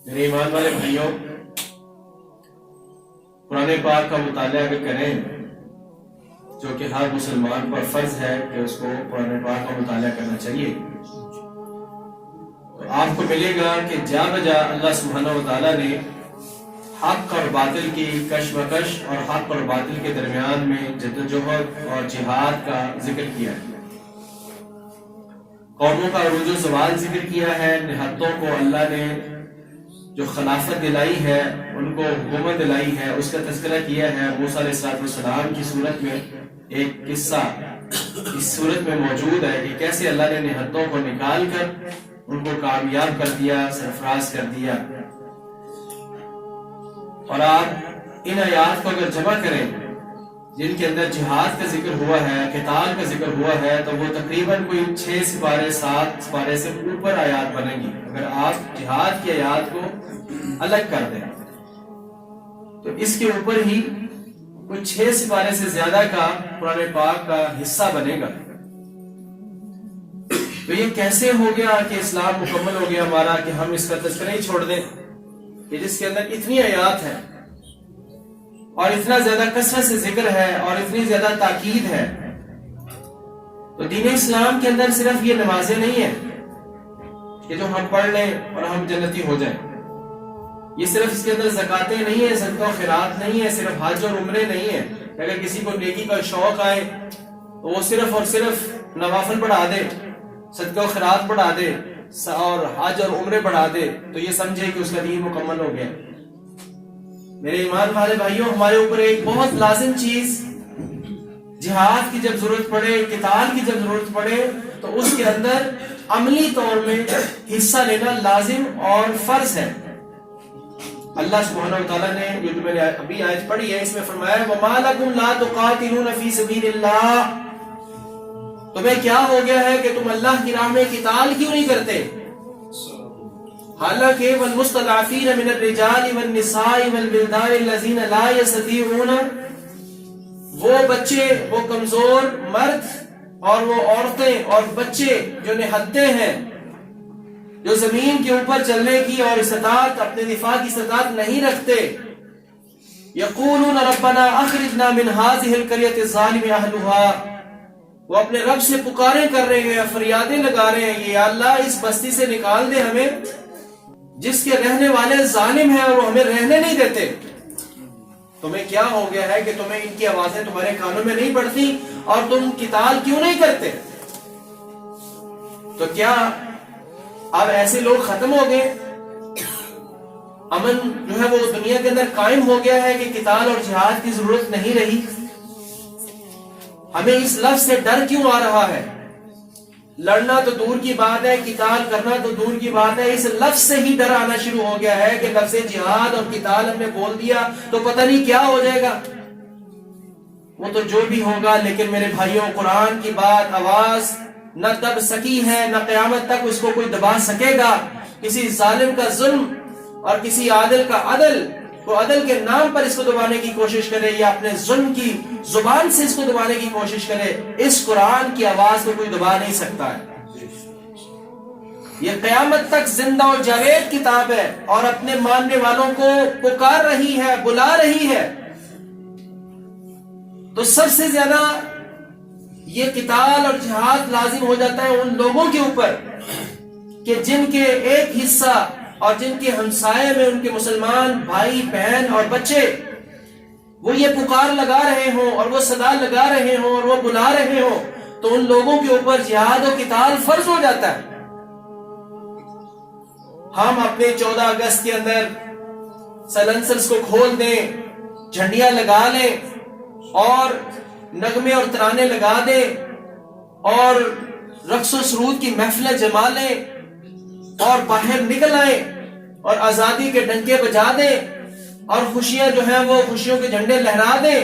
میرے ایمان والے بھائیوں، قرآن پاک کا مطالعہ اگر کریں، جو کہ ہر مسلمان پر فرض ہے کہ اس کو قرآن پاک کا مطالعہ کرنا چاہیے، تو آپ کو ملے گا کہ جا بجا اللہ سبحانہ و تعالیٰ نے حق اور باطل کی کشمکش اور حق اور باطل کے درمیان میں جدوجہد اور جہاد کا ذکر کیا ہے۔ قوموں کا عروج و زوال ذکر کیا ہے، نہتوں کو اللہ نے جو خلافت دلائی ہے، ان کو حکومت دلائی ہے، اس کا تذکرہ کیا ہے۔ موسیٰ علیہ السلام کی صورت میں ایک قصہ اس صورت میں موجود ہے کہ کیسے اللہ نے نہتوں کو نکال کر ان کو کامیاب کر دیا، سرفراز کر دیا۔ اور آپ ان آیات کو اگر جمع کریں جن کے اندر جہاد کا ذکر ہوا ہے، قتال کا ذکر ہوا ہے، تو وہ تقریباً کوئی 6 سپارے 7 سپارے سے اوپر آیات بنیں گی۔ اگر آپ جہاد کی آیات کو الگ کر دیں تو اس کے اوپر ہی کوئی 6 سپارے سے زیادہ کا قرآن پاک کا حصہ بنے گا۔ تو یہ کیسے ہو گیا کہ اسلام مکمل ہو گیا ہمارا کہ ہم اس کا تذکرہ ہی چھوڑ دیں، کہ جس کے اندر اتنی آیات ہے اور اتنا زیادہ کثرت سے ذکر ہے اور اتنی زیادہ تاکید ہے۔ تو دین اسلام کے اندر صرف یہ نمازیں نہیں ہیں کہ جو ہم پڑھ لیں اور ہم جنتی ہو جائیں، یہ صرف اس کے اندر زکاتیں نہیں ہیں، صدقہ و خیرات نہیں ہے، صرف حج اور عمرے نہیں ہیں۔ اگر کسی کو نیکی کا شوق آئے تو وہ صرف اور صرف نوافل پڑھا دے، صدقہ و خیرات پڑھا دے اور حج اور عمرے پڑھا دے تو یہ سمجھے کہ اس کا دین مکمل ہو گیا۔ میرے ایمان والے بھائیوں، ہمارے اوپر ایک بہت لازم چیز جہاد کی جب ضرورت پڑے، قتال کی جب ضرورت پڑے تو اس کے اندر عملی طور میں حصہ لینا لازم اور فرض ہے۔ اللہ سبحانہ و تعالیٰ نے یہ جو میں نے ابھی آیت پڑھی ہے، اس میں فرمایا وَمَا لَكُمْ لَا تُقَاتِلُونَ فِي سَبِيلِ اللَّهِ، تمہیں کیا ہو گیا ہے کہ تم اللہ کی راہ میں قتال کیوں نہیں کرتے؟ حالانکہ والمستضعفین من الرجال والنساء والولدان الذین لا یستطیعون، وہ بچے، وہ کمزور مرد اور وہ عورتیں اور بچے جو نہتے ہیں، جو زمین کے اوپر چلنے کی اور استطاعت، اپنے دفاع کی استطاعت نہیں رکھتے، یقولون ربنا اخرجنا من هذه القرية الظالم اهلها، وہ اپنے رب سے پکاریں کر رہے ہیں، فریادیں لگا رہے ہیں، یا اللہ اس بستی سے نکال دے ہمیں جس کے رہنے والے ظالم ہیں اور وہ ہمیں رہنے نہیں دیتے۔ تمہیں کیا ہو گیا ہے کہ تمہیں ان کی آوازیں تمہارے کانوں میں نہیں پڑتی اور تم قتال کیوں نہیں کرتے؟ تو کیا اب ایسے لوگ ختم ہو گئے؟ امن جو ہے وہ دنیا کے اندر قائم ہو گیا ہے کہ قتال اور جہاد کی ضرورت نہیں رہی؟ ہمیں اس لفظ سے ڈر کیوں آ رہا ہے؟ لڑنا تو دور کی بات ہے، قتال کرنا تو دور کی بات ہے، اس لفظ سے ہی ڈر آنا شروع ہو گیا ہے کہ لفظ جہاد اور قتال ہم نے بول دیا تو پتہ نہیں کیا ہو جائے گا۔ وہ تو جو بھی ہوگا، لیکن میرے بھائیوں، قرآن کی بات آواز نہ دب سکی ہے، نہ قیامت تک اس کو کوئی دبا سکے گا۔ کسی ظالم کا ظلم اور کسی عادل کا عدل، وہ عدل کے نام پر اس کو دبانے کی کوشش کرے یا اپنے ظلم کی زبان سے اس کو دبانے کی کوشش کرے، اس قرآن کی آواز کو کوئی دبا نہیں سکتا ہے۔ یہ قیامت تک زندہ و جاوید کتاب ہے اور اپنے ماننے والوں کو پکار رہی ہے، بلا رہی ہے۔ تو سب سے زیادہ یہ قتال اور جہاد لازم ہو جاتا ہے ان لوگوں کے اوپر کہ جن کے ایک حصہ اور جن کے ہمسائے میں ان کے مسلمان بھائی بہن اور بچے وہ یہ پکار لگا رہے ہوں اور وہ صدا لگا رہے ہوں اور وہ بلا رہے ہوں، تو ان لوگوں کے اوپر جہاد و قتال فرض ہو جاتا ہے۔ ہم اپنے 14 اگست کے اندر سلنسرز کو کھول دیں، جھنڈیاں لگا لیں اور نغمے اور ترانے لگا دیں اور رقص و سرود کی محفلیں جما لیں اور باہر نکل آئیں اور آزادی کے ڈنکے بجا دیں اور خوشیاں جو ہیں وہ خوشیوں کے جھنڈے لہرا دیں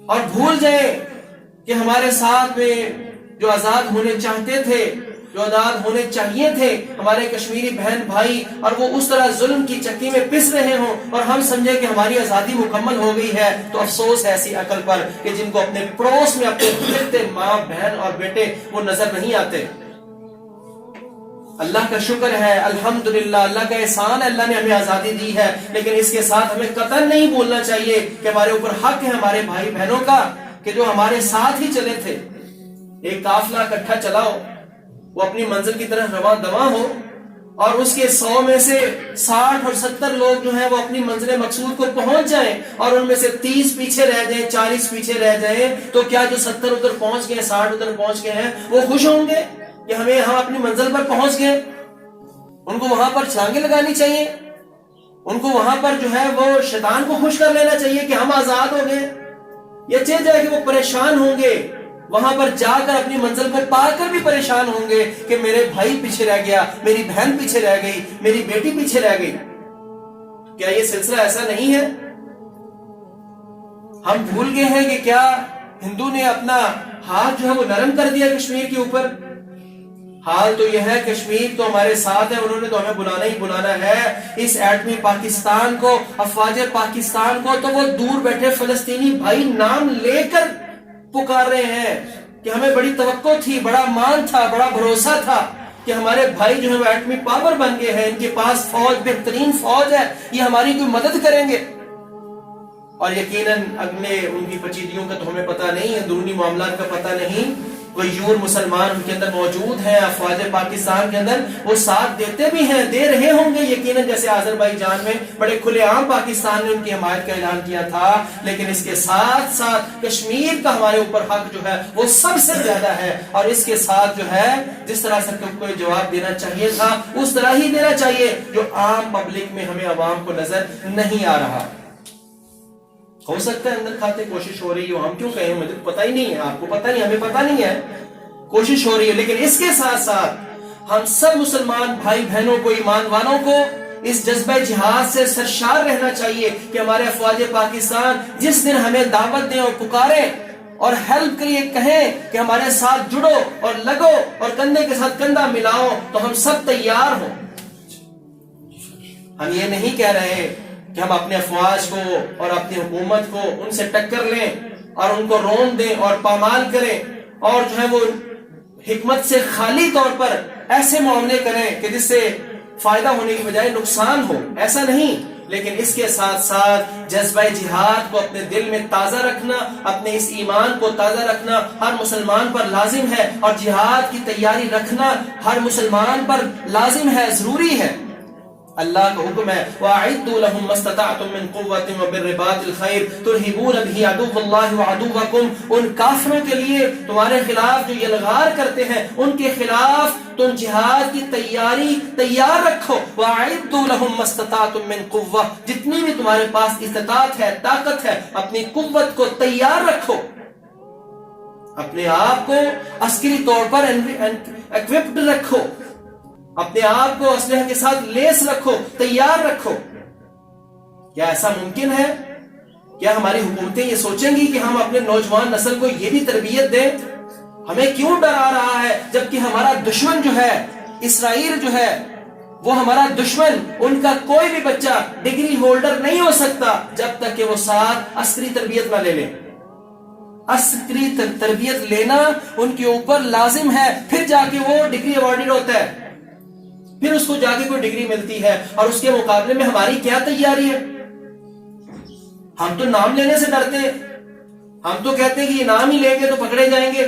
اور بھول جائیں کہ ہمارے ساتھ میں جو آزاد ہونے چاہتے تھے، جو آزاد ہونے چاہیے تھے، ہمارے کشمیری بہن بھائی، اور وہ اس طرح ظلم کی چکی میں پس رہے ہوں اور ہم سمجھے کہ ہماری آزادی مکمل ہو گئی ہے، تو افسوس ہے ایسی عقل پر کہ جن کو اپنے پڑوس میں اپنے پھرتے ماں بہن اور بیٹے وہ نظر نہیں آتے۔ اللہ کا شکر ہے، الحمدللہ، اللہ کا احسان ہے، اللہ نے ہمیں آزادی دی ہے، لیکن اس کے ساتھ ہمیں قطعاً نہیں بولنا چاہیے کہ ہمارے اوپر حق ہے ہمارے بھائی بہنوں کا کہ جو ہمارے ساتھ ہی چلے تھے، ایک قافلہ اکٹھا چلا ہو، وہ اپنی منزل کی طرف رواں دواں ہو، اور اس کے 100 میں سے 60 اور 70 لوگ جو ہیں وہ اپنی منزل مقصود کو پہنچ جائیں، اور ان میں سے 30 پیچھے رہ جائیں، 40 پیچھے رہ جائیں، تو کیا جو 70 ادھر پہنچ گئے، 60 ادھر پہنچ گئے ہیں، وہ خوش ہوں گے کہ ہم اپنی منزل پر پہنچ گئے؟ ان کو وہاں پر چھلانگیں لگانی چاہیے، ان کو وہاں پر جو ہے وہ شیطان کو خوش کر لینا چاہیے کہ ہم آزاد ہو گئے؟ یہ چیز ہے کہ وہ پریشان ہوں گے، وہاں پر جا کر اپنی منزل کو پا کر بھی پریشان ہوں گے کہ میرے بھائی پیچھے رہ گیا، میری بہن پیچھے رہ گئی، میری بیٹی پیچھے رہ گئی۔ کیا یہ سلسلہ ایسا نہیں ہے؟ ہم بھول گئے ہیں کہ کیا ہندو نے اپنا ہاتھ جو ہے وہ نرم کر دیا کشمیر کے اوپر؟ حال تو یہ ہے کشمیر تو ہمارے ساتھ ہے، انہوں نے تو ہمیں بلانا ہی بلانا ہے، اس ایٹمی پاکستان کو، افواج پاکستان کو، تو وہ دور بیٹھے فلسطینی بھائی نام لے کر پکار رہے ہیں کہ ہمیں بڑی توقع تھی، بڑا مان تھا، بڑا بھروسہ تھا کہ ہمارے بھائی جو ہے وہ ایٹمی پاور بن گئے ہیں، ان کے پاس فوج، بہترین فوج ہے، یہ ہماری کوئی مدد کریں گے۔ اور یقیناً اگلے ان کی پچیدگیوں کا تو ہمیں پتہ نہیں ہے، درونی معاملات کا پتہ نہیں، غیور مسلمان ان کے اندر موجود ہیں، افواج پاکستان کے اندر، وہ ساتھ دیتے بھی ہیں، دے رہے ہوں گے یقیناً، جیسے آذربائیجان میں بڑے کھلے عام پاکستان نے ان کی حمایت کا اعلان کیا تھا، لیکن اس کے ساتھ ساتھ کشمیر کا ہمارے اوپر حق جو ہے وہ سب سے زیادہ ہے، اور اس کے ساتھ جو ہے جس طرح سے کوئی جواب دینا چاہیے تھا اس طرح ہی دینا چاہیے، جو عام پبلک میں ہمیں عوام کو نظر نہیں آ رہا۔ ہو سکتا ہے اندر کھاتے کوشش ہو رہی ہو، ہم کیوں کہیں، مجھے پتہ ہی نہیں ہے، آپ کو پتہ نہیں، ہمیں پتہ نہیں ہے، کوشش ہو رہی ہے، لیکن اس کے ساتھ ساتھ ہم سب مسلمان بھائی بہنوں کو، ایمان والوں کو اس جذبہ جہاد سے سرشار رہنا چاہیے کہ ہمارے افواج پاکستان جس دن ہمیں دعوت دیں اور پکاریں اور ہیلپ کے لیے کہیں کہ ہمارے ساتھ جڑو اور لگو اور کندھے کے ساتھ کندھا ملاؤ، تو ہم سب تیار ہوں۔ ہم یہ نہیں کہہ رہے کہ ہم اپنے افواج کو اور اپنی حکومت کو ان سے ٹکر لیں اور ان کو رون دیں اور پامال کریں اور جو ہے وہ حکمت سے خالی طور پر ایسے معاملے کریں کہ جس سے فائدہ ہونے کی بجائے نقصان ہو، ایسا نہیں، لیکن اس کے ساتھ ساتھ جذبہ جہاد کو اپنے دل میں تازہ رکھنا، اپنے اس ایمان کو تازہ رکھنا ہر مسلمان پر لازم ہے، اور جہاد کی تیاری رکھنا ہر مسلمان پر لازم ہے، ضروری ہے۔ اللہ کا حکم ہے وَأَعِدُّوا لَهُم مَّا اسْتَطَعْتُم مِّن قُوَّةٍ وَبِالرِّبَاطِ الْخَيْرِ تُرْهِبُونَ بِهِ عَدُوَّ اللَّهِ وَعَدُوَّكُمْ، ان کافروں کے لیے تمہارے خلاف جو یلغار کرتے ہیں ان کے خلاف تم جہاد کی تیار رکھو۔ وَأَعِدُّوا لَهُم مَّا اسْتَطَعْتُم مِّن قُوَّةٍ، جتنی بھی تمہارے پاس استطاعت ہے، طاقت ہے، اپنی قوت کو تیار رکھو، اپنے آپ کو عسکری طور پر ایکوپڈ رکھو، اپنے آپ کو اسلحے کے ساتھ لیس رکھو، تیار رکھو۔ کیا ایسا ممکن ہے؟ کیا ہماری حکومتیں یہ سوچیں گی کہ ہم اپنے نوجوان نسل کو یہ بھی تربیت دیں؟ ہمیں کیوں ڈرا رہا ہے جبکہ ہمارا دشمن جو ہے اسرائیل جو ہے وہ ہمارا دشمن، ان کا کوئی بھی بچہ ڈگری ہولڈر نہیں ہو سکتا جب تک کہ وہ ساتھ عسکری تربیت نہ لے لیں۔ عسکری تربیت لینا ان کے اوپر لازم ہے، پھر جا کے وہ ڈگری ایوارڈڈ ہوتا ہے، پھر اس کو جا کے کوئی ڈگری ملتی ہے، اور اس کے مقابلے میں ہماری کیا تیاری ہے؟ ہم تو نام لینے سے ڈرتے ہیں، ہم تو کہتے ہیں کہ یہ نام ہی لیں گے تو پکڑے جائیں گے۔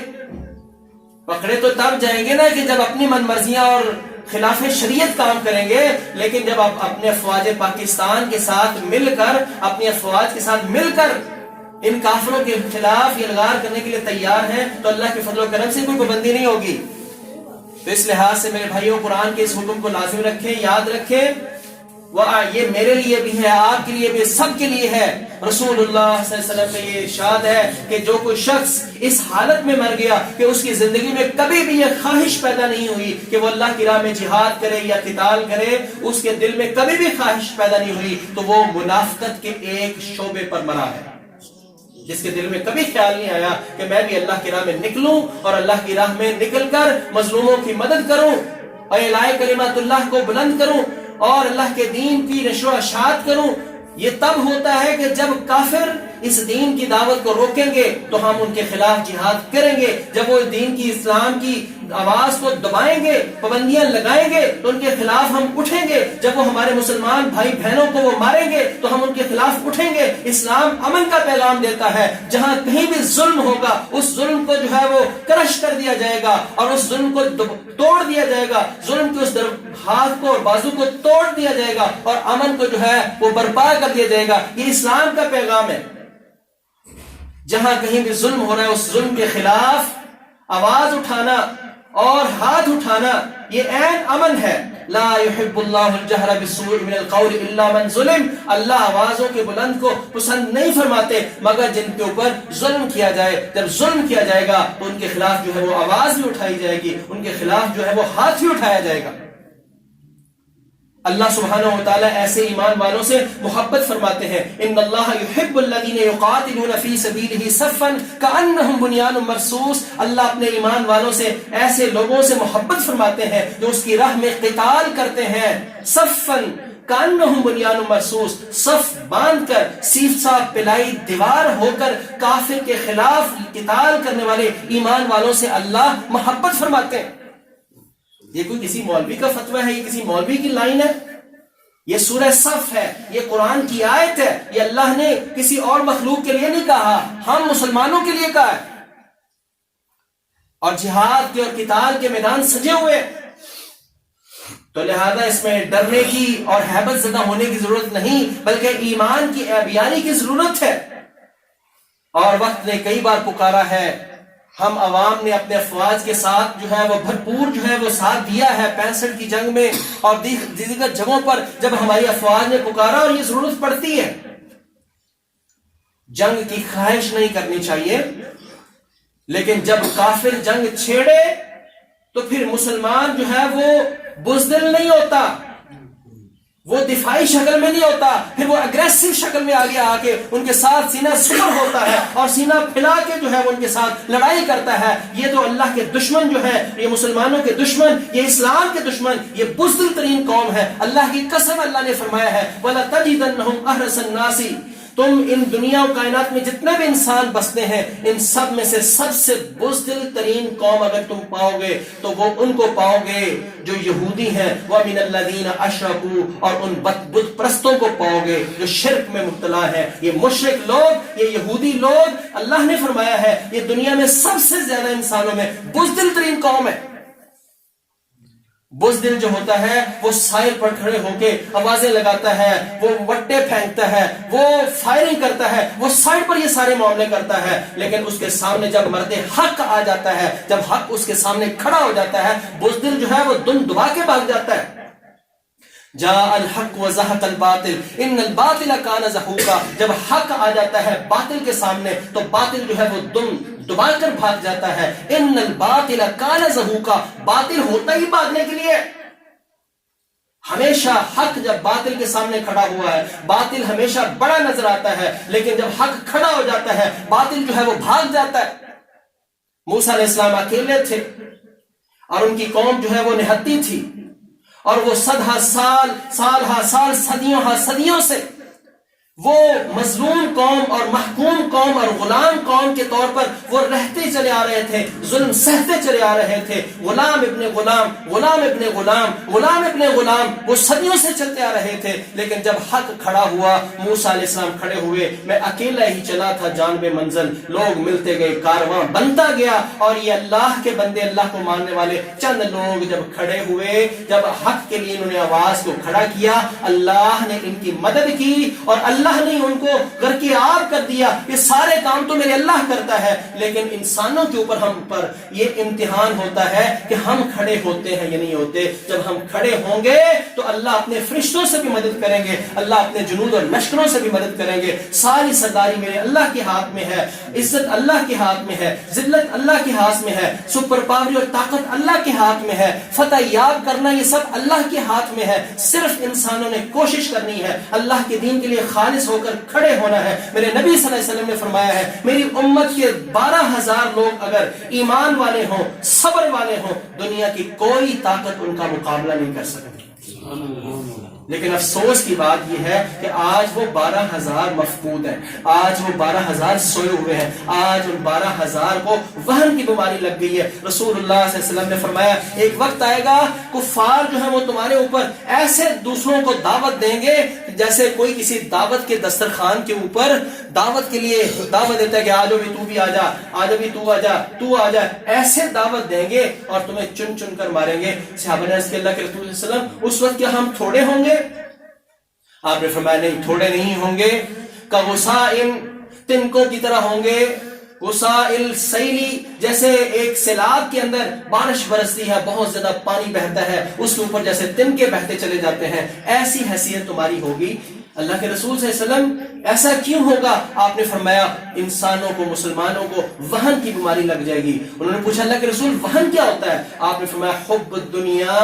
پکڑے تو تب جائیں گے نا کہ جب اپنی من مرضیاں اور خلاف شریعت کام کریں گے، لیکن جب آپ اپنے افواج پاکستان کے ساتھ مل کر، اپنی افواج کے ساتھ مل کر ان کافروں کے خلاف یلغار کرنے کے لیے تیار ہیں، تو اللہ کے فضل و کرم سے کوئی پابندی نہیں ہوگی۔ تو اس لحاظ سے میرے بھائیوں، قرآن کے اس حکم کو لازم رکھیں، یاد رکھیں، یہ میرے لیے بھی ہے، آپ کے لیے بھی، سب کے لیے ہے۔ رسول اللہ صلی اللہ علیہ وسلم کا یہ ارشاد ہے کہ جو کوئی شخص اس حالت میں مر گیا کہ اس کی زندگی میں کبھی بھی یہ خواہش پیدا نہیں ہوئی کہ وہ اللہ کی راہ میں جہاد کرے یا قتال کرے، اس کے دل میں کبھی بھی خواہش پیدا نہیں ہوئی، تو وہ منافقت کے ایک شعبے پر مرا ہے۔ جس کے دل میں کبھی خیال نہیں آیا کہ میں بھی اللہ کی راہ میں نکلوں اور اللہ کی راہ میں نکل کر مظلوموں کی مدد کروں اور اعلاء کلمات اللہ کو بلند کروں اور اللہ کے دین کی نشر و اشاعت کروں، یہ تب ہوتا ہے کہ جب کافر اس دین کی دعوت کو روکیں گے تو ہم ان کے خلاف جہاد کریں گے، جب وہ دین کی، اسلام کی آواز کو دبائیں گے، پابندیاں لگائیں گے تو ان کے خلاف ہم اٹھیں گے. جب وہ ہمارے مسلمان بھائی بہنوں کو وہ ماریں گے تو ہم ان کے خلاف اٹھیں گے. اسلام امن کا پیغام دیتا ہے. جہاں کہیں بھی ظلم ہوگا اس ظلم کو جو ہے وہ کرش کر دیا جائے گا اور اس ظلم کو توڑ دیا جائے گا. ظلم کے اس ہاتھ کو اور بازو کو توڑ دیا جائے گا اور امن کو جو ہے وہ برپا کر دیا جائے گا. یہ اسلام کا پیغام ہے. جہاں کہیں بھی ظلم ہو رہا ہے اس ظلم کے خلاف آواز اٹھانا اور ہاتھ اٹھانا یہ عین امن ہے. لا يحب اللہ الجہر بالسوء من القول الا من ظلم. اللہ آوازوں کے بلند کو پسند نہیں فرماتے مگر جن کے اوپر ظلم کیا جائے. جب ظلم کیا جائے گا تو ان کے خلاف جو ہے وہ آواز بھی اٹھائی جائے گی، ان کے خلاف جو ہے وہ ہاتھ بھی اٹھایا جائے گا. اللہ سبحانہ وتعالی ایسے ایمان والوں سے محبت فرماتے ہیں. ان اللہ یحب الذین یقاتلون فی سبیلہ صفا کأنہم بنیان مرصوص. اللہ اپنے ایمان والوں سے ایسے لوگوں سے محبت فرماتے ہیں جو اس کی راہ میں قتال کرتے ہیں. صفا کأنہم بنیان مرصوص، صف باندھ کر سیف صاف پلائی دیوار ہو کر کافر کے خلاف قتال کرنے والے ایمان والوں سے اللہ محبت فرماتے ہیں. یہ کوئی کسی مولوی کا فتویٰ ہے، یہ کسی مولوی کی لائن ہے؟ یہ سورہ صف ہے، یہ قرآن کی آیت ہے. یہ اللہ نے کسی اور مخلوق کے لیے نہیں کہا، ہم مسلمانوں کے لیے کہا ہے. اور جہاد کے اور قتال کے میدان سجے ہوئے، تو لہذا اس میں ڈرنے کی اور ہیبت زدہ ہونے کی ضرورت نہیں بلکہ ایمان کی عیبیاری کی ضرورت ہے. اور وقت نے کئی بار پکارا ہے. ہم عوام نے اپنے افواج کے ساتھ جو ہے وہ بھرپور جو ہے وہ ساتھ دیا ہے 65 کی جنگ میں اور دیگر جگہوں پر جب ہماری افواج نے پکارا اور یہ ضرورت پڑتی ہے. جنگ کی خواہش نہیں کرنی چاہیے، لیکن جب کافر جنگ چھیڑے تو پھر مسلمان جو ہے وہ بزدل نہیں ہوتا، وہ دفاعی شکل میں نہیں ہوتا، پھر وہ اگریسو شکل میں آگے آ کے ان کے ساتھ سینہ سپر ہوتا ہے اور سینہ پھیلا کے جو ہے وہ ان کے ساتھ لڑائی کرتا ہے. یہ تو اللہ کے دشمن جو ہے، یہ مسلمانوں کے دشمن، یہ اسلام کے دشمن، یہ بزدل ترین قوم ہے. اللہ کی قسم اللہ نے فرمایا ہے وَلَتَجِدَنَّهُمْ أَحْرَصَ النَّاسِ. تم ان دنیا و کائنات میں جتنے بھی انسان بستے ہیں ان سب میں سے سب سے بزدل ترین قوم اگر تم پاؤ گے تو وہ ان کو پاؤ گے جو یہودی ہیں. وَمِنَ الَّذِينَ أَشْرَكُوا. اور ان بت پرستوں کو پاؤ گے جو شرک میں مبتلا ہیں. یہ مشرک لوگ، یہ یہودی لوگ، اللہ نے فرمایا ہے یہ دنیا میں سب سے زیادہ انسانوں میں بزدل ترین قوم ہے. بزدل جو ہوتا ہے وہ سائل پر کھڑے ہو کے آوازیں لگاتا ہے، وہ وٹے پھینکتا ہے، وہ فائرنگ کرتا ہے، وہ سائڈ پر یہ سارے معاملے کرتا ہے. لیکن اس کے سامنے جب مرد حق آ جاتا ہے، جب حق اس کے سامنے کھڑا ہو جاتا ہے، بزدل جو ہے وہ دم دبا کے بھاگ جاتا ہے. جاء الحق وزهق الباطل ان الباطل كان زهوقا. جب حق آ جاتا ہے باطل کے سامنے تو باطل جو ہے وہ دم دبا کر بھاگ جاتا ہے. ان الباطل كان زهوقا. باطل ہوتا ہی بھاگنے کے لیے. ہمیشہ حق جب باطل کے سامنے کھڑا ہوا ہے باطل ہمیشہ بڑا نظر آتا ہے، لیکن جب حق کھڑا ہو جاتا ہے باطل جو ہے وہ بھاگ جاتا ہے. موسیٰ علیہ السلام اکیلے تھے اور ان کی قوم جو ہے وہ نہتی تھی اور وہ سال ہا سال صدیوں سے وہ مظلوم قوم اور محکوم قوم اور غلام قوم کے طور پر وہ رہتے چلے آ رہے تھے، ظلم سہتے چلے آ رہے تھے. غلام ابن غلام، غلام ابن غلام، غلام ابن غلام، وہ صدیوں سے چلتے آ رہے تھے. لیکن جب حق کھڑا ہوا موسیٰ علیہ السلام کھڑے ہوئے. میں اکیلا ہی چلا تھا جانب منزل، لوگ ملتے گئے، کارواں بنتا گیا اور یہ اللہ کے بندے، اللہ کو ماننے والے چند لوگ جب کھڑے ہوئے، جب حق کے لیے انہوں نے آواز کو کھڑا کیا، اللہ نے ان کی مدد کی اور اللہ نے ان کو غرقیاب کر دیا. یہ سارے کام تو میرے اللہ کرتا ہے، لیکن انسانوں کے اوپر ہم پر یہ امتحان ہوتا ہے کہ ہم کھڑے ہوتے ہیں یا نہیں ہوتے. جب ہم کھڑے ہوں گے تو اللہ اپنے فرشتوں سے بھی مدد کریں گے، اللہ اپنے جنود اور لشکروں سے بھی مدد کریں گے. ساری سرداری میرے اللہ کے ہاتھ میں ہے، عزت اللہ کے ہاتھ میں ہے، ذلت اللہ کے ہاتھ میں ہے، سپر پاوری اور طاقت اللہ کے ہاتھ میں ہے، فتح یاب کرنا یہ سب اللہ کے ہاتھ میں ہے. صرف انسانوں نے کوشش کرنی ہے، اللہ کے دین کے لیے خالص ہو کر کھڑے ہونا ہے. میرے نبی صلی اللہ علیہ وسلم نے فرمایا ہے میری امت کے 12,000 لوگ اگر ایمان والے ہوں، صبر والے ہوں، دنیا کی کوئی طاقت ان کا مقابلہ نہیں کر سکتی. لیکن افسوس کی بات یہ ہے کہ آج وہ 12,000 مفقود ہیں، آج وہ 12,000 سوئے ہوئے ہیں، آج ان 12,000 کو وہن کی بیماری لگ گئی ہے۔ رسول اللہ صلی اللہ علیہ وسلم نے فرمایا ایک وقت آئے گا کفار جو ہیں وہ تمہارے اوپر ایسے دوسروں کو دعوت دیں گے جیسے کوئی کسی دعوت کے دسترخوان کے اوپر دعوت کے لیے دعوت دیتا ہے کہ آجو بھی تو بھی آ جا، آجو بھی تو آ جا، تو آ جا، ایسے دعوت دیں گے اور تمہیں چن چن کر ماریں گے۔ صحابہ نے عرض کیا اللہ کے رسول صلی اللہ علیہ وسلم اس وقت کیا ہم تھوڑے ہوں گے؟ آپ نے فرمایا نہیں، تھوڑے نہیں ہوں گے، کغصائن تنکوں کی طرح ہوں گے، غصائل سیلی جیسے ایک سیلاب کے اندر بارش برستی ہے، بہت زیادہ پانی بہتا ہے، اس کے اوپر جیسے تنکے بہتے چلے جاتے ہیں، ایسی حیثیت تمہاری ہوگی۔ اللہ کے رسول صلی اللہ علیہ وسلم ایسا کیوں ہوگا؟ آپ نے فرمایا انسانوں کو، مسلمانوں کو وہن کی بیماری لگ جائے گی۔ انہوں نے پوچھا اللہ کے رسول وہن کیا ہوتا ہے؟ آپ نے فرمایا حب الدنیا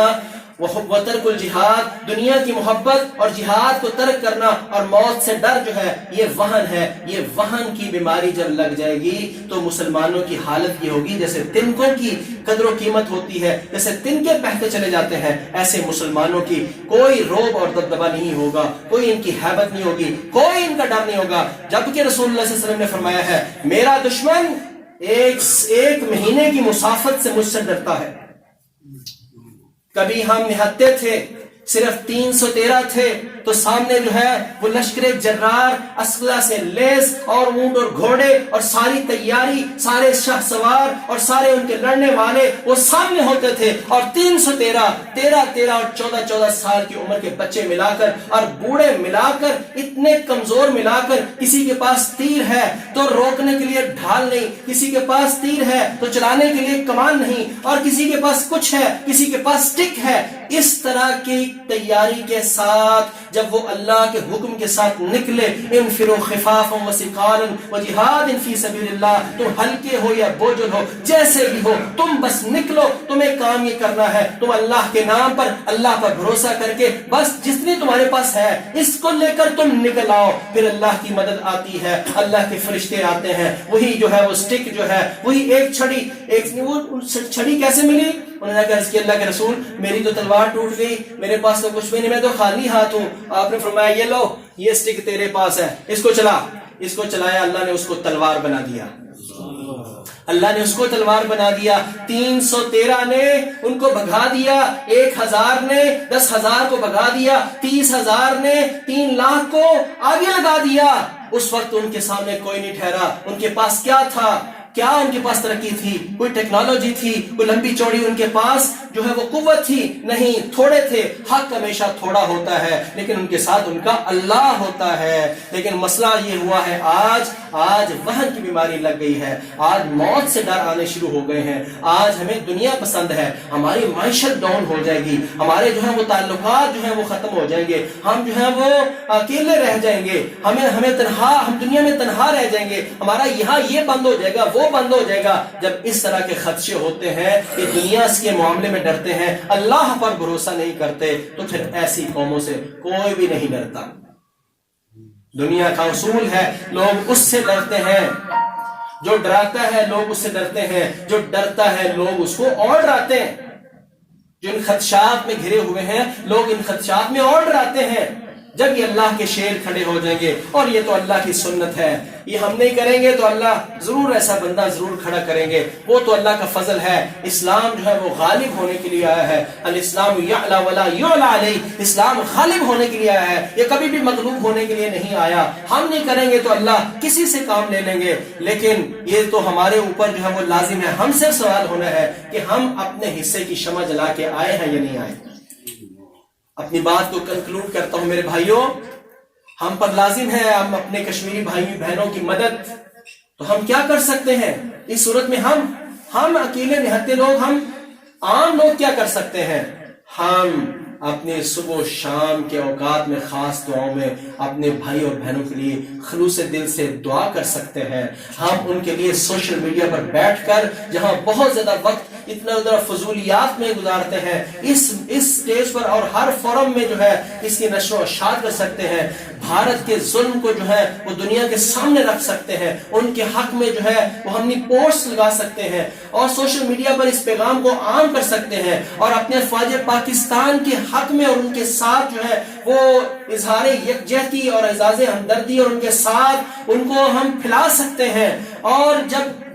وترک الجہاد، دنیا کی محبت اور جہاد کو ترک کرنا اور موت سے ڈر جو ہے یہ وہن ہے۔ یہ وہن کی بیماری جب لگ جائے گی تو مسلمانوں کی حالت یہ ہوگی جیسے تنکوں کی قدر و قیمت ہوتی ہے، جیسے تنکے بہتے چلے جاتے ہیں، ایسے مسلمانوں کی کوئی روب اور دبدبہ نہیں ہوگا، کوئی ان کی ہیبت نہیں ہوگی، کوئی ان کا ڈر نہیں ہوگا۔ جبکہ رسول اللہ صلی اللہ علیہ وسلم نے فرمایا ہے میرا دشمن ایک مہینے کی مسافت سے مجھ سے ڈرتا ہے۔ کبھی ہم نہتے تھے، صرف 313 تھے تو سامنے جو ہے وہ لشکر جرار اسلحہ سے لیس اور اونٹ اور گھوڑے اور ساری تیاری، سارے شاہ سوار اور سارے ان کے لڑنے والے وہ سامنے ہوتے تھے، اور 313 13 اور 14 سال کی عمر کے بچے ملا کر اور بوڑھے ملا کر، اتنے کمزور ملا کر، کسی کے پاس تیر ہے تو روکنے کے لیے ڈھال نہیں، کسی کے پاس تیر ہے تو چلانے کے لیے کمان نہیں، اور کسی کے پاس کچھ ہے، کسی کے پاس سٹک ہے۔ اس طرح کی تیاری کے ساتھ جب وہ اللہ کے حکم کے ساتھ نکلے، انفروا خفافا وثقالا وجہاد فی سبیل اللہ، تم ہلکے ہو یا بوجھل ہو، جیسے بھی ہو تم بس نکلو، تمہیں کام یہ کرنا ہے، تم اللہ کے نام پر، اللہ پر بھروسہ کر کے بس جتنی تمہارے پاس ہے اس کو لے کر تم نکل آؤ۔ پھر اللہ کی مدد آتی ہے، اللہ کے فرشتے آتے ہیں، وہی جو ہے وہ سٹک جو ہے، وہی ایک چھڑی، وہ چھڑی کیسے ملی؟ انہوں نے کہا کہ اللہ کے رسول میری تو تلوار ٹوٹ گئی، میرے پاس تو کچھ بھی نہیں، میں تو خالی ہاتھ ہوں۔ آپ نے فرمایا یہ لو، یہ سٹک تیرے پاس ہے، اس کو چلا۔ اس کو چلایا، اللہ نے اس کو تلوار بنا دیا، اللہ نے اس کو تلوار بنا دیا۔ 313 نے ان کو بھگا دیا، 1000 نے 10,000 کو بھگا دیا، 30,000 نے 3 لاکھ کو آگے لگا دیا۔ اس وقت ان کے سامنے کوئی نہیں ٹھہرا۔ ان کے پاس کیا تھا؟ کیا ان کے پاس ترقی تھی؟ کوئی ٹیکنالوجی تھی؟ کوئی لمبی چوڑی ان کے پاس جو ہے وہ قوت تھی؟ نہیں، تھوڑے تھے۔ حق ہمیشہ تھوڑا ہوتا ہے لیکن ان کے ساتھ ان کا اللہ ہوتا ہے۔ لیکن مسئلہ یہ ہوا ہے آج وہن کی بیماری لگ گئی ہے، آج موت سے ڈر آنے شروع ہو گئے ہیں، آج ہمیں دنیا پسند ہے، ہماری معیشت ڈاؤن ہو جائے گی، ہمارے جو ہے وہ تعلقات جو ہیں وہ ختم ہو جائیں گے، ہم جو ہیں وہ اکیلے رہ جائیں گے، ہمیں تنہا، ہم دنیا میں تنہا رہ جائیں گے، ہمارا یہاں یہ بند ہو جائے گا، وہ بند ہو جائے گا۔ جب اس طرح کے خدشے ہوتے ہیں کہ دنیا کے معاملے میں ڈرتے ہیں، اللہ پر بھروسہ نہیں کرتے، تو پھر ایسی قوموں سے کوئی بھی نہیں ڈرتا۔ دنیا کا اصول ہے لوگ اس سے ڈرتے ہیں جو ڈراتا ہے، لوگ اس سے ڈرتے ہیں جو ڈرتا ہے، لوگ اس کو اور ڈراتے ہیں۔ جو ان خدشات میں گھرے ہوئے ہیں، لوگ ان خدشات میں اور ڈراتے ہیں۔ جب یہ اللہ کے شیر کھڑے ہو جائیں گے، اور یہ تو اللہ کی سنت ہے، یہ ہم نہیں کریں گے تو اللہ ضرور ایسا بندہ ضرور کھڑا کریں گے، وہ تو اللہ کا فضل ہے۔ اسلام جو ہے وہ غالب ہونے کے لیے آیا ہے، الاسلام یعلی ولا یعلی علیہ، اسلام غالب ہونے کے لیے آیا ہے، یہ کبھی بھی مغلوب ہونے کے لیے نہیں آیا۔ ہم نہیں کریں گے تو اللہ کسی سے کام لے لیں گے، لیکن یہ تو ہمارے اوپر جو ہے وہ لازم ہے، ہم سے سوال ہونا ہے کہ ہم اپنے حصے کی شمع جلا کے آئے ہیں یا نہیں آئے۔ اپنی بات کو کنکلوڈ کرتا ہوں میرے بھائیوں، ہم پر لازم ہے ہم اپنے کشمیری بھائی بہنوں کی مدد۔ تو ہم کیا کر سکتے ہیں اس صورت میں؟ ہم اکیلے نہتے لوگ، ہم عام لوگ کیا کر سکتے ہیں؟ ہم اپنے صبح و شام کے اوقات میں خاص دعاؤں میں اپنے بھائی اور بہنوں کے لیے خلوص دل سے دعا کر سکتے ہیں۔ ہم ان کے لیے سوشل میڈیا پر بیٹھ کر جہاں بہت زیادہ وقت اتنا ادھر فضولیات میں گزارتے ہیں، اس سٹیج پر اور ہر فورم میں جو ہے اس کی نشر و اشاعت کر سکتے ہیں، بھارت کے ظلم کو جو ہے وہ دنیا کے سامنے رکھ سکتے ہیں، ان کے حق میں جو ہے وہ ہم پوسٹ لگا سکتے ہیں اور سوشل میڈیا پر اس پیغام کو عام کر سکتے ہیں، اور اپنے افواج پاکستان کے حق میں اور ان کے ساتھ جو ہے وہ اظہار یکجہتی اور اعزاز ہمدردی اور ان کے ساتھ ان کو ہم پھیلا سکتے ہیں. اور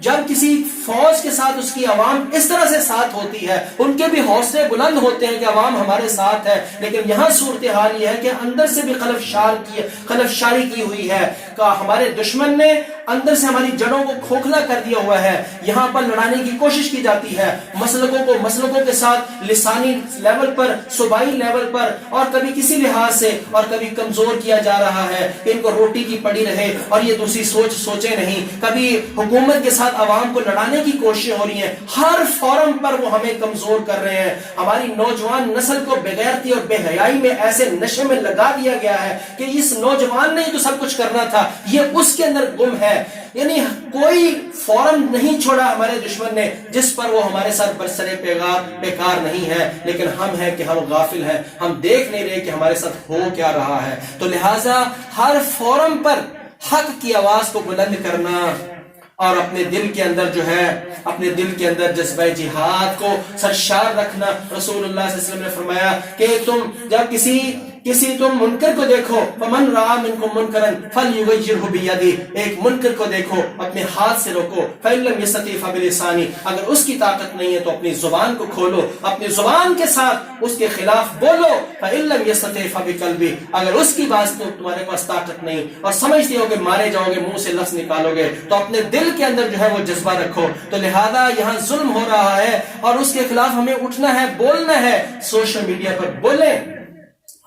جب کسی فوج کے ساتھ اس کی عوام اس طرح سے ساتھ ہوتی ہے، ان کے بھی حوصلے بلند ہوتے ہیں کہ عوام ہمارے ساتھ ہے. لیکن یہاں صورتحال یہ ہے کہ اندر سے بھی خلف شاری کی ہوئی ہے کہ ہمارے دشمن نے اندر سے ہماری جڑوں کو کھوکھلا کر دیا ہوا ہے. یہاں پر لڑانے کی کوشش کی جاتی ہے، مسلکوں کے ساتھ لسانی لیول پر، صوبائی لیول پر، اور کبھی کسی لحاظ سے اور کبھی کمزور کیا جا رہا ہے کہ ان کو روٹی کی پڑی رہے اور یہ دوسری سوچے نہیں. کبھی حکومت کے ساتھ عوام کو لڑانے کی کوششیں ہو رہی ہیں. ہر فورم پر وہ ہمیں کمزور کر رہے ہیں. ہماری نوجوان نسل کو بغیرتی اور بے حیائی میں ایسے نشے میں لگا دیا گیا ہے کہ اس نوجوان نے ہی تو سب کچھ کرنا تھا، یہ اس کے اندر گم ہے. یعنی کوئی فورم نہیں چھوڑا ہمارے دشمن نے جس پر وہ ہمارے ساتھ برسرے بیکار نہیں ہے. لیکن ہم ہیں کہ ہم غافل ہیں، ہم دیکھ نہیں رہے کہ ہمارے ساتھ ہو کیا رہا ہے. تو لہٰذا ہر فورم پر حق کی آواز کو بلند کرنا اور اپنے دل کے اندر جذبہ جہاد کو سرشار رکھنا. رسول اللہ صلی اللہ علیہ وسلم نے فرمایا کہ تم جب کسی تم منکر کو دیکھو، فمن رأى منکم منکرا فلیغیرہ بیدہ، ایک منکر کو دیکھو اپنے ہاتھ سے روکو. فإن لم یستطع فبلسانہ، اگر اس کی طاقت نہیں ہے تو اپنی زبان کو کھولو، اپنی زبان کے ساتھ اس کے خلاف بولو. فإن لم یستطع فبقلبہ، اگر اس کی بات تو تمہارے پاس طاقت نہیں اور سمجھتے ہو کہ مارے جاؤ گے، منہ سے لفظ نکالو گے، تو اپنے دل کے اندر جو ہے وہ جذبہ رکھو. تو لہذا یہاں ظلم ہو رہا ہے اور اس کے خلاف ہمیں اٹھنا ہے، بولنا ہے. سوشل میڈیا پر بولیں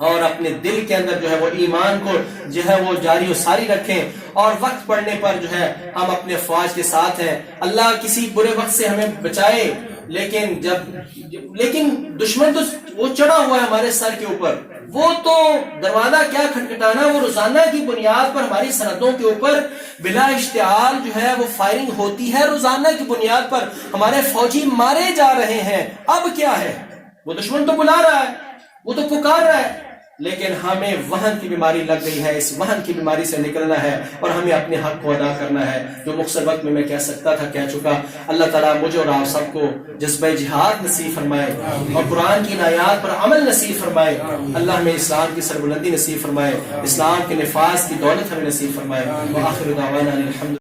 اور اپنے دل کے اندر جو ہے وہ ایمان کو جو ہے وہ جاری و ساری رکھیں. اور وقت پڑنے پر جو ہے ہم اپنے افواج کے ساتھ ہیں. اللہ کسی برے وقت سے ہمیں بچائے، لیکن دشمن تو وہ چڑھا ہوا ہے ہمارے سر کے اوپر. وہ تو دروازہ کیا کھٹکھٹانا، وہ روزانہ کی بنیاد پر ہماری سرحدوں کے اوپر بلا اشتعال جو ہے وہ فائرنگ ہوتی ہے. روزانہ کی بنیاد پر ہمارے فوجی مارے جا رہے ہیں. اب کیا ہے؟ وہ دشمن تو بلا رہا ہے، وہ تو پکار رہا ہے، لیکن ہمیں وہن کی بیماری لگ گئی ہے. اس وہن کی بیماری سے نکلنا ہے اور ہمیں اپنے حق کو ادا کرنا ہے. جو مختصر وقت میں کہہ سکتا تھا کہہ چکا. اللہ تعالیٰ مجھے اور آپ سب کو جذبہ جہاد نصیب فرمائے اور قرآن کی آیات پر عمل نصیب فرمائے. اللہ ہمیں اسلام کی سربلندی نصیب فرمائے، اسلام کے نفاذ کی دولت ہمیں نصیب فرمائے. وآخر دعوانا الحمد